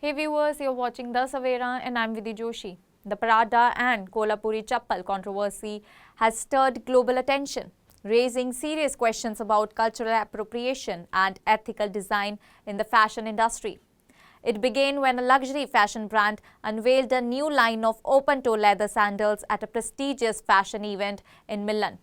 Hey viewers, you're watching The Savera and I'm Vidhi Joshi. The Prada and Kolhapuri Chappal controversy has stirred global attention, raising serious questions about cultural appropriation and ethical design in the fashion industry. It began when a luxury fashion brand unveiled a new line of open-toe leather sandals at a prestigious fashion event in Milan.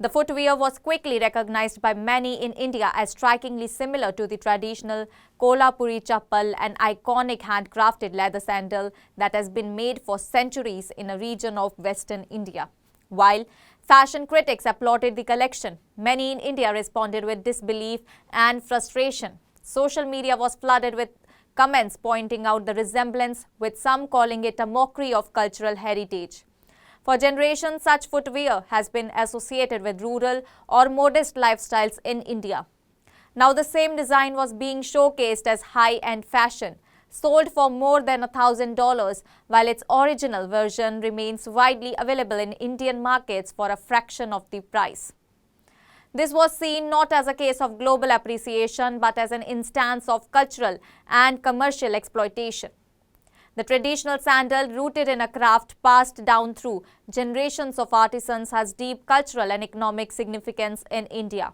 The footwear was quickly recognized by many in India as strikingly similar to the traditional Kolhapuri Chappal, an iconic handcrafted leather sandal that has been made for centuries in a region of Western India. While fashion critics applauded the collection, many in India responded with disbelief and frustration. Social media was flooded with comments pointing out the resemblance, with some calling it a mockery of cultural heritage. For generations, such footwear has been associated with rural or modest lifestyles in India. Now the same design was being showcased as high-end fashion, sold for more than $1,000, while its original version remains widely available in Indian markets for a fraction of the price. This was seen not as a case of global appreciation but as an instance of cultural and commercial exploitation. The traditional sandal, rooted in a craft passed down through generations of artisans, has deep cultural and economic significance in India.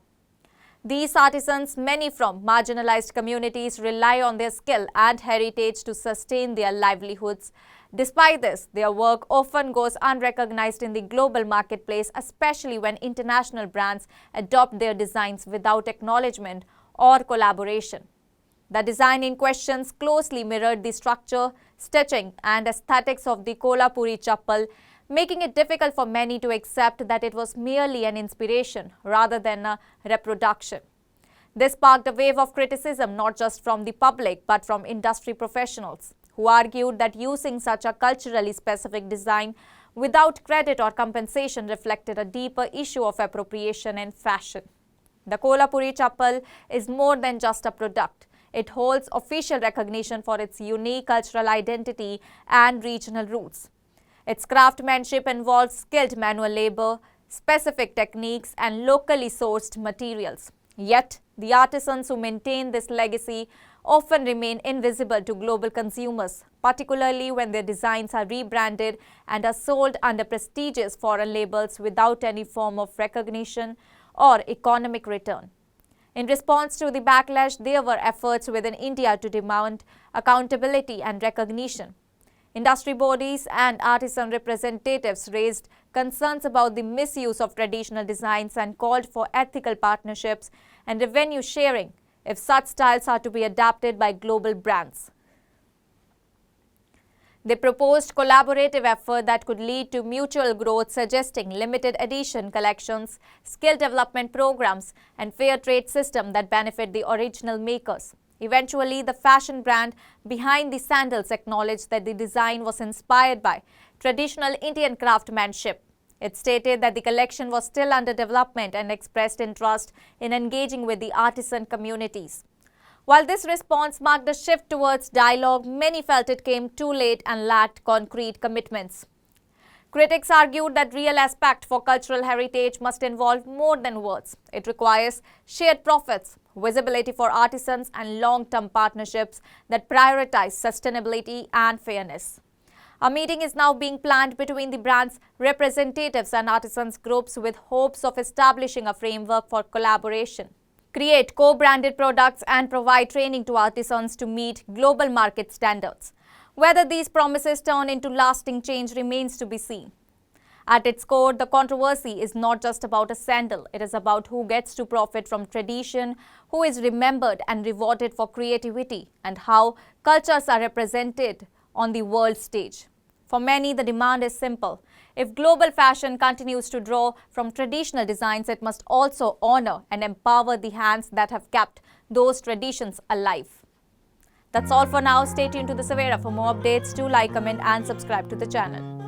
These artisans, many from marginalized communities, rely on their skill and heritage to sustain their livelihoods. Despite this, their work often goes unrecognized in the global marketplace, especially when international brands adopt their designs without acknowledgement or collaboration. The design in question closely mirrored the structure, stitching and aesthetics of the Kolhapuri Chappal, making it difficult for many to accept that it was merely an inspiration rather than a reproduction. This sparked a wave of criticism not just from the public but from industry professionals, who argued that using such a culturally specific design without credit or compensation reflected a deeper issue of appropriation in fashion. The Kolhapuri Chappal is more than just a product. It holds official recognition for its unique cultural identity and regional roots. Its craftsmanship involves skilled manual labor, specific techniques, and locally sourced materials. Yet, the artisans who maintain this legacy often remain invisible to global consumers, particularly when their designs are rebranded and are sold under prestigious foreign labels without any form of recognition or economic return. In response to the backlash, there were efforts within India to demand accountability and recognition. Industry bodies and artisan representatives raised concerns about the misuse of traditional designs and called for ethical partnerships and revenue sharing if such styles are to be adapted by global brands. They proposed collaborative effort that could lead to mutual growth, suggesting limited edition collections, skill development programs, and fair trade system that benefit the original makers. Eventually, the fashion brand behind the sandals acknowledged that the design was inspired by traditional Indian craftsmanship. It stated that the collection was still under development and expressed interest in engaging with the artisan communities. While this response marked a shift towards dialogue, many felt it came too late and lacked concrete commitments. Critics argued that real respect for cultural heritage must involve more than words. It requires shared profits, visibility for artisans, and long-term partnerships that prioritize sustainability and fairness. A meeting is now being planned between the brand's representatives and artisans groups with hopes of establishing a framework for collaboration, create co-branded products, and provide training to artisans to meet global market standards. Whether these promises turn into lasting change remains to be seen. At its core, the controversy is not just about a sandal. It is about who gets to profit from tradition, who is remembered and rewarded for creativity, and how cultures are represented on the world stage. For many, the demand is simple. If global fashion continues to draw from traditional designs, it must also honor and empower the hands that have kept those traditions alive. That's all for now. Stay tuned to The Savera for more updates. Do like, comment and subscribe to the channel.